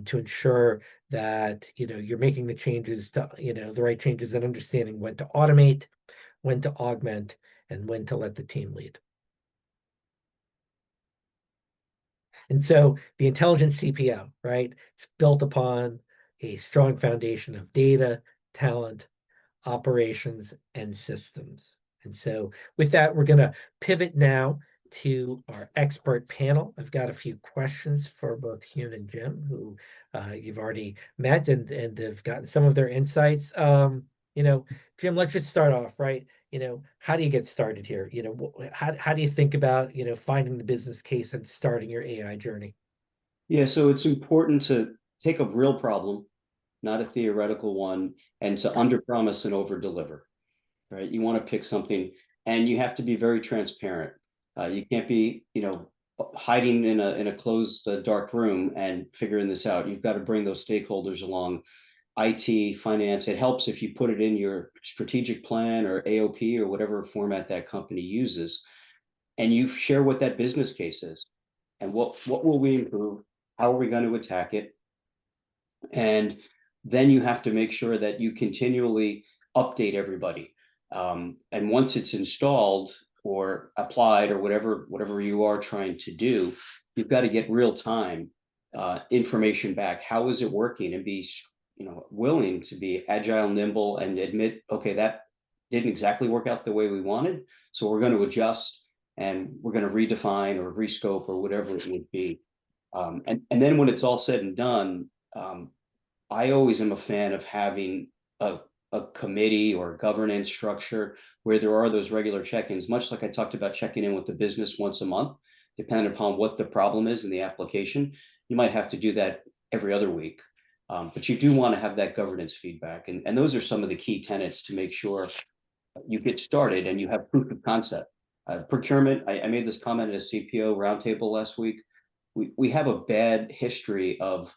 to ensure that you're making the changes to the right changes and understanding when to automate, when to augment, and when to let the team lead. And so the intelligent CPO, right, it's built upon a strong foundation of data, talent, operations, and systems. And so with that, we're going to pivot now to our expert panel. I've got a few questions for both Hyoun and Jim, who you've already met and have gotten some of their insights. Jim, let's just start off, right? How do you get started here? How do you think about, finding the business case and starting your AI journey? Yeah, so it's important to take a real problem, not a theoretical one, and to underpromise and overdeliver, right? You want to pick something, and you have to be very transparent. You can't be, hiding in a closed, dark room and figuring this out. You've got to bring those stakeholders along. IT, finance, it helps if you put it in your strategic plan or AOP or whatever format that company uses, and you share what that business case is and what will we improve, how are we going to attack it, and then you have to make sure that you continually update everybody. And once it's installed or applied or whatever you are trying to do, you've got to get real time information back. How is it working? And be willing to be agile, nimble, and admit, okay, that didn't exactly work out the way we wanted, so we're going to adjust and we're going to redefine or rescope or whatever it would be. And then when it's all said and done, I always am a fan of having a a committee or a governance structure where there are those regular check-ins, much like I talked about checking in with the business once a month, depending upon what the problem is in the application, you might have to do that every other week. But you do want to have that governance feedback. And those are some of the key tenets to make sure you get started and you have proof of concept. Procurement, I made this comment at a CPO roundtable last week. We have a bad history of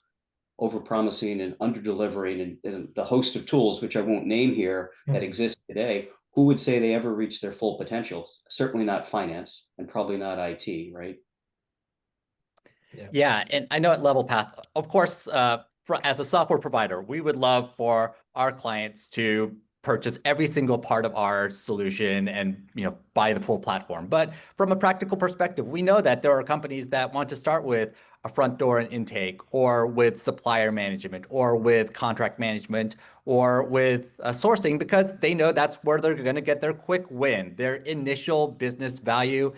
overpromising and under-delivering, and the host of tools, which I won't name here, that exist today. Who would say they ever reach their full potential? Certainly not finance, and probably not IT, right? Yeah, and I know at LevelPath, of course, as a software provider, we would love for our clients to purchase every single part of our solution and buy the full platform. But from a practical perspective, we know that there are companies that want to start with a front door and intake, or with supplier management, or with contract management, or with sourcing, because they know that's where they're going to get their quick win, their initial business value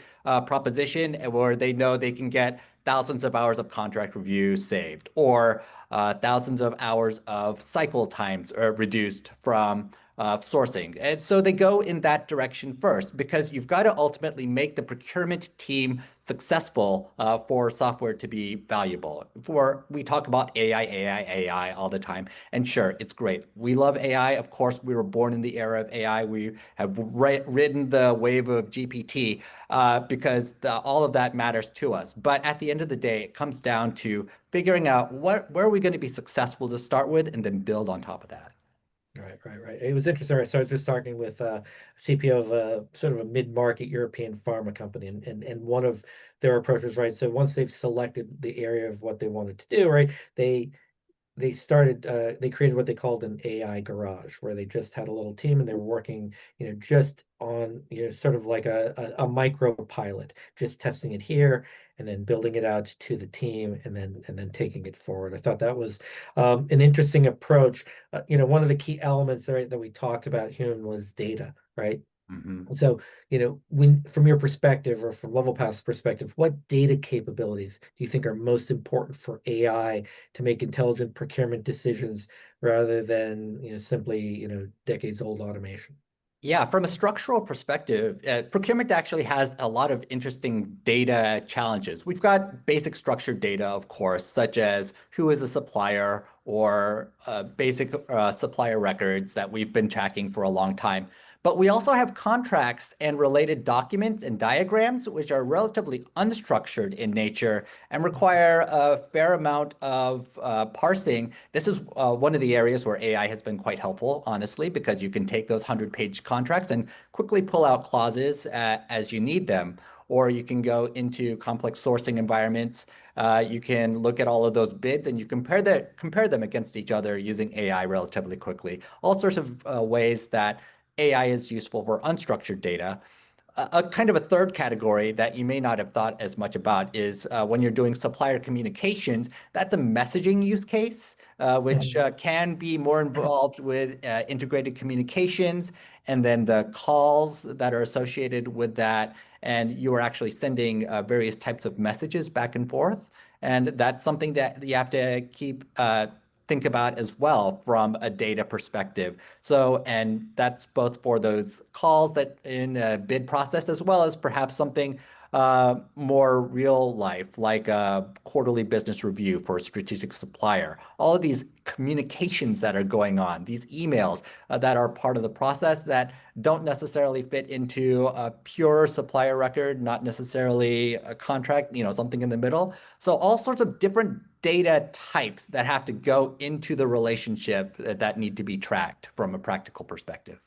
proposition, where they know they can get thousands of hours of contract review saved, or thousands of hours of cycle times reduced from sourcing. And so they go in that direction first, because you've got to ultimately make the procurement team successful for software to be valuable. We talk about AI all the time. And sure, it's great. We love AI. Of course, we were born in the era of AI. We have ridden the wave of GPT because all of that matters to us. But at the end of the day, it comes down to figuring out where are we going to be successful to start with, and then build on top of that. Right. It was interesting. So I was just talking with a CPO of a sort of a mid-market European pharma company, and one of their approaches, right? So once they've selected the area of what they wanted to do, right, they created what they called an AI garage, where they just had a little team and they were working, just on, sort of like a micro pilot, just testing it here and then building it out to the team, and then taking it forward. I thought that was an interesting approach. One of the key elements, right, that we talked about, Hyoun, was data, right? So, from your perspective, or from LevelPath's perspective, what data capabilities do you think are most important for AI to make intelligent procurement decisions, rather than, simply, decades-old automation? Yeah, from a structural perspective, procurement actually has a lot of interesting data challenges. We've got basic structured data, of course, such as who is a supplier, or basic supplier records that we've been tracking for a long time. But we also have contracts and related documents and diagrams, which are relatively unstructured in nature and require a fair amount of parsing. This is one of the areas where AI has been quite helpful, honestly, because you can take those 100-page contracts and quickly pull out clauses as you need them. Or you can go into complex sourcing environments. You can look at all of those bids and you compare them against each other using AI relatively quickly. All sorts of ways that AI is useful for unstructured data. A kind of a third category that you may not have thought as much about is when you're doing supplier communications. That's a messaging use case, which can be more involved with integrated communications, and then the calls that are associated with that. And you are actually sending various types of messages back and forth. And that's something that you have to think about as well from a data perspective. So, and that's both for those calls that in a bid process, as well as perhaps something more real life, like a quarterly business review for a strategic supplier. All of these communications that are going on, these emails that are part of the process that don't necessarily fit into a pure supplier record, not necessarily a contract, something in the middle. So all sorts of different data types that have to go into the relationship that need to be tracked from a practical perspective.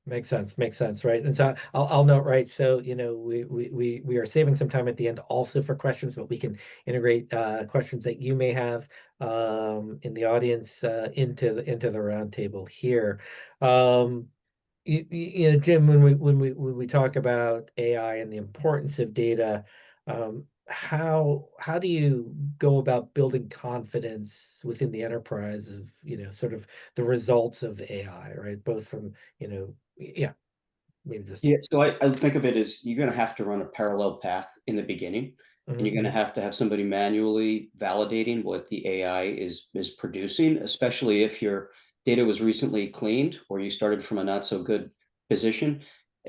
Makes sense, right? And so I'll note, right? So we are saving some time at the end also for questions, but we can integrate questions that you may have in the audience into the roundtable here. Jim, when we talk about AI and the importance of data, how do you go about building confidence within the enterprise of sort of the results of AI, right? Both from maybe just So I think of it as you're going to have to run a parallel path in the beginning, and you're going to have somebody manually validating what the AI is producing, especially if your data was recently cleaned or you started from a not so good position,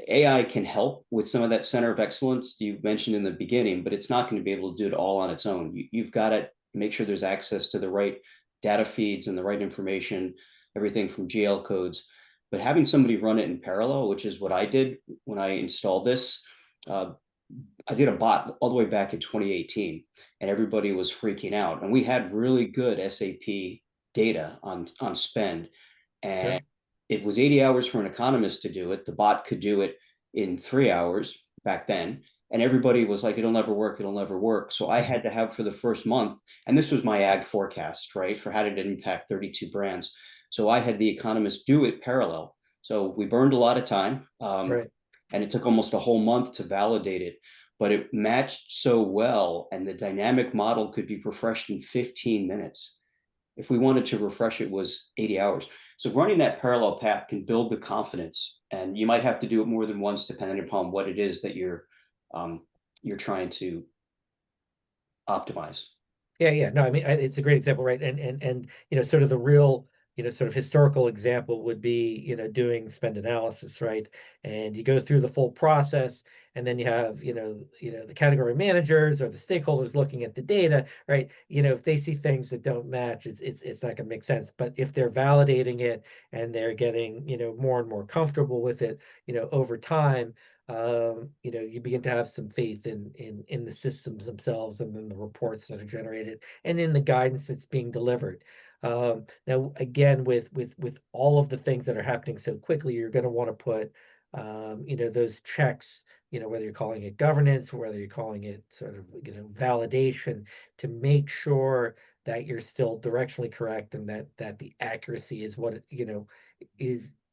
AI can help with some of that center of excellence you mentioned in the beginning, but it's not going to be able to do it all on its own. You've got to make sure there's access to the right data feeds and the right information, everything from GL codes. But having somebody run it in parallel, which is what I did when I installed this, I did a bot all the way back in 2018, and everybody was freaking out. And we had really good SAP data on spend, and Sure. it was 80 hours for an economist to do it. The bot could do it in 3 hours back then. And everybody was like, it'll never work, it'll never work. So I had to have for the first month, and this was my ag forecast, right? For how did it impact 32 brands. So I had the economist do it parallel. So we burned a lot of time. Right. And it took almost a whole month to validate it, but it matched so well, and the dynamic model could be refreshed in 15 minutes. If we wanted to refresh it was 80 hours. So running that parallel path can build the confidence, and you might have to do it more than once depending upon what it is that you're trying to optimize. Yeah. No, I mean, it's a great example, right? And sort of the real, sort of historical example would be, doing spend analysis, right? And you go through the full process, and then you have, the category managers or the stakeholders looking at the data, right? If they see things that don't match, it's not gonna make sense. But if they're validating it and they're getting, more and more comfortable with it, over time, you begin to have some faith in the systems themselves, and then the reports that are generated, and in the guidance that's being delivered. Now, again, with all of the things that are happening so quickly, you're going to want to put, those checks, whether you're calling it governance, whether you're calling it sort of, validation, to make sure that you're still directionally correct, and that the accuracy is what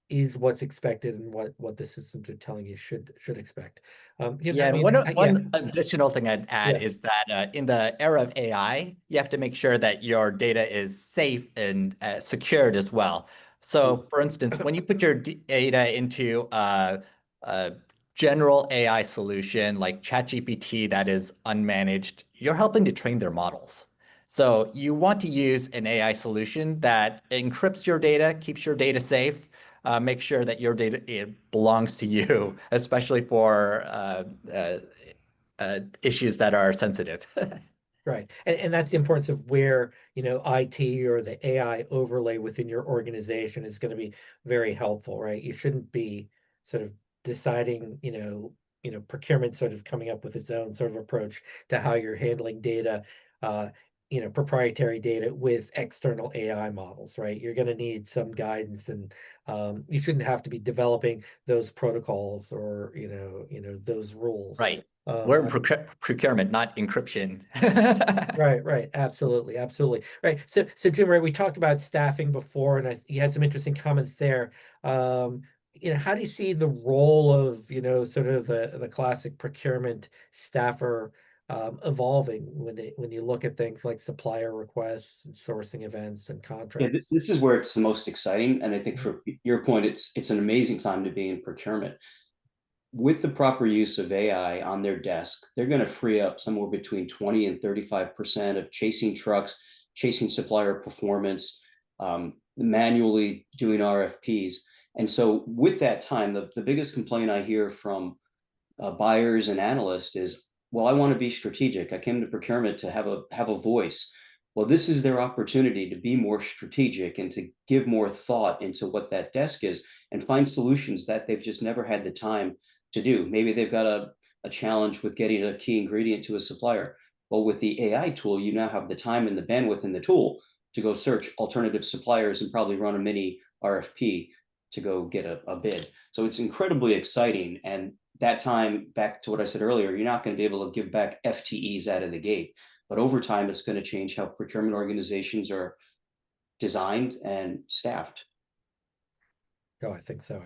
is what's expected, and what the systems are telling you should expect. Yeah, I and mean, one additional thing I'd add yeah, is that in the era of AI, you have to make sure that your data is safe and secured as well. So, for instance, when you put your data into a general AI solution like ChatGPT that is unmanaged, you're helping to train their models. So you want to use an AI solution that encrypts your data, keeps your data safe, make sure that your data belongs to you, especially for issues that are sensitive. right. And that's the importance of where, IT or the AI overlay within your organization is going to be very helpful, right? You shouldn't be sort of deciding, procurement sort of coming up with its own sort of approach to how you're handling data, uh, proprietary data with external AI models, right? You're going to need some guidance, and you shouldn't have to be developing those protocols or, those rules. Right. We're in procurement, not encryption. Right. Absolutely. Right. So Jim, right, we talked about staffing before, and you had some interesting comments there. How do you see the role of, sort of the classic procurement staffer evolving when you look at things like supplier requests and sourcing events and Yeah, contracts? this is where it's the most exciting, and I think for your point, it's an amazing time to be in procurement. With the proper use of AI on their desk, they're going to free up somewhere between 20 and 35% of chasing trucks, chasing supplier performance, manually doing RFPs. And so, with that time, the biggest complaint I hear from buyers and analysts is, well, I want to be strategic. I came to procurement to have a voice. Well, this is their opportunity to be more strategic and to give more thought into what that desk is and find solutions that they've just never had the time to do. Maybe they've got a challenge with getting a key ingredient to a supplier. Well, with the AI tool, you now have the time and the bandwidth in the tool to go search alternative suppliers and probably run a mini RFP to go get a bid. So it's incredibly exciting. And that time, back to what I said earlier, you're not going to be able to give back FTEs out of the gate. But over time, it's going to change how procurement organizations are designed and staffed. Oh, I think so.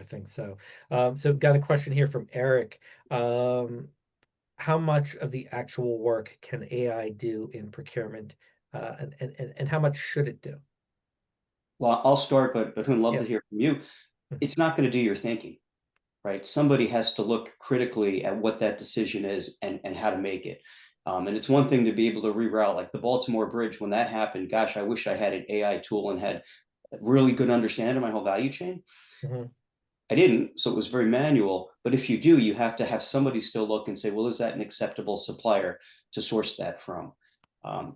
So got a question here from Eric. How much of the actual work can AI do in procurement, and how much should it do? Well, I'll start, but who'd love Yeah. to hear from you. It's not going to do your thinking, right? Somebody has to look critically at what that decision is and how to make it. And it's one thing to be able to reroute, like the Baltimore Bridge, when that happened. Gosh, I wish I had an AI tool and had really good understanding of my whole value chain. Mm-hmm. I didn't, so it was very manual. But if you do, you have to have somebody still look and say, well, is that an acceptable supplier to source that from?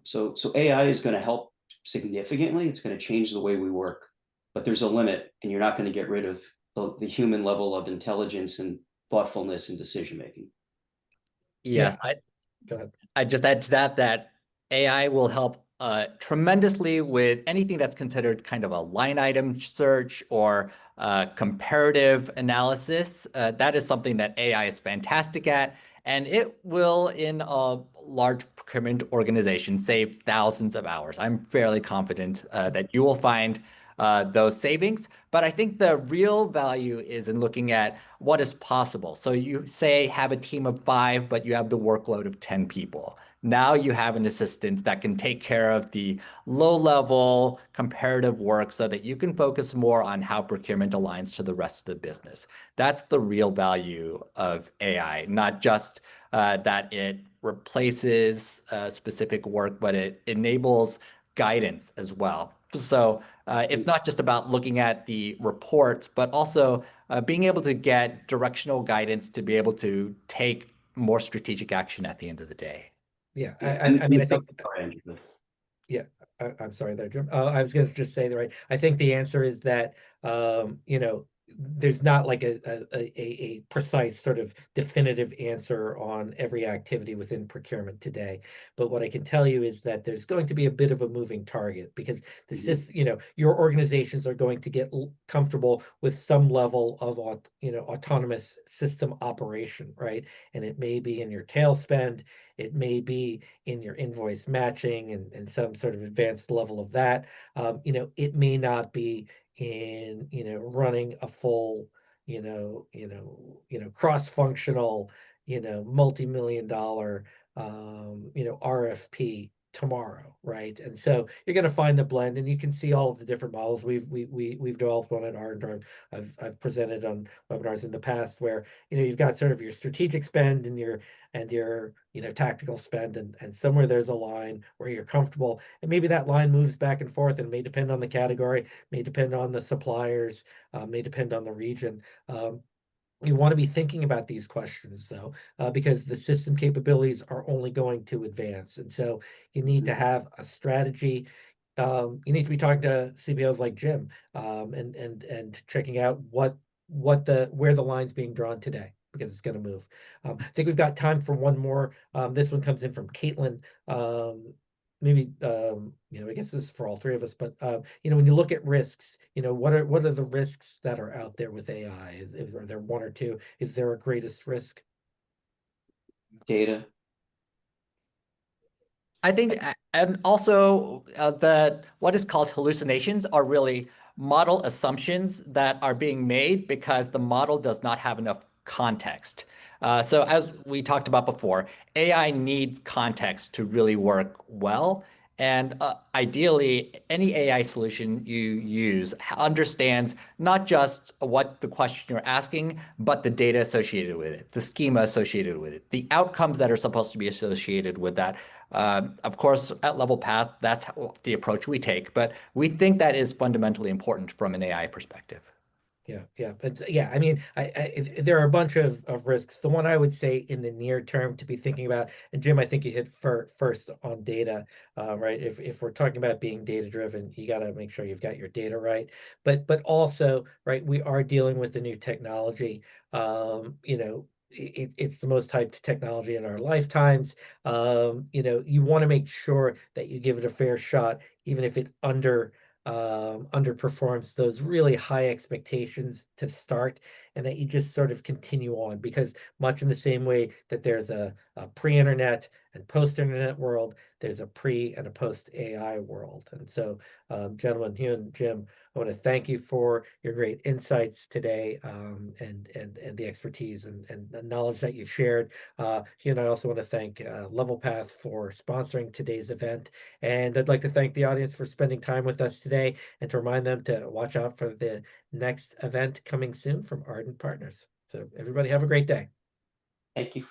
So AI is going to help significantly. It's going to change the way we work, but there's a limit, and you're not going to get rid of the human level of intelligence and thoughtfulness and decision making. Yes, Yeah. Go ahead. I just add to that AI will help tremendously with anything that's considered kind of a line item search or comparative analysis. That is something that AI is fantastic at, and it will, in a large procurement organization, save thousands of hours. I'm fairly confident that you will find those savings. But I think the real value is in looking at what is possible. So you say have a team of 5, but you have the workload of 10 people. Now you have an assistant that can take care of the low-level comparative work so that you can focus more on how procurement aligns to the rest of the business. That's the real value of AI, not just that it replaces specific work, but it enables guidance as well. So it's not just about looking at the reports, but also being able to get directional guidance to be able to take more strategic action at the end of the day. Yeah, I mean, I think, Sorry, yeah, I'm sorry there, Jim. I was going to just say that, right. I think the answer is that, you know, there's not like a precise sort of definitive answer on every activity within procurement today. But what I can tell you is that there's going to be a bit of a moving target, because the you know, your organizations are going to get comfortable with some level of autonomous system operation, right? And it may be in your tail spend, it may be in your invoice matching and some sort of advanced level of that. You know, it may not be in, you know, running a full, cross-functional, multi-million dollar, RFP tomorrow, right? And so you're going to find the blend, and you can see all of the different models. We've developed one at Ardent. I've presented on webinars in the past where, you know, you've got sort of your strategic spend and your tactical spend, and somewhere there's a line where you're comfortable, and maybe that line moves back and forth, and may depend on the category, may depend on the suppliers, may depend on the region. You want to be thinking about these questions, though, because the system capabilities are only going to advance, and so you need to have a strategy. You need to be talking to CPOs like Jim, and checking out where the line's being drawn today, because it's going to move. I think we've got time for one more. This one comes in from Caitlin. Maybe I guess this is for all three of us, but when you look at risks, what are the risks that are out there with AI? Are there one or two? Is there a greatest risk? Data. I think, and also what is called hallucinations are really model assumptions that are being made because the model does not have enough context. So as we talked about before, AI needs context to really work well. And ideally, any AI solution you use understands not just what the question you're asking, but the data associated with it, the schema associated with it, the outcomes that are supposed to be associated with that. Of course, at LevelPath, that's the approach we take, but we think that is fundamentally important from an AI perspective. Yeah. I mean, there are a bunch of risks. The one I would say in the near term to be thinking about, and Jim, I think you hit first on data, right? If we're talking about being data driven, you got to make sure you've got your data right. But also, right, we are dealing with the new technology. It's the most hyped technology in our lifetimes. You want to make sure that you give it a fair shot, even if it underperforms those really high expectations to start, and that you just sort of continue on, because much in the same way that there's a pre-internet and post-internet world, there's a pre and a post-AI world. And so, gentlemen, Hyoun, Jim, I want to thank you for your great insights today, and the expertise and the knowledge that you've shared. Hyoun, I also want to thank LevelPath for sponsoring today's event, and I'd like to thank the audience for spending time with us today, and to remind them to watch out for the next event coming soon from Ardent Partners. So everybody have a great day. Thank you.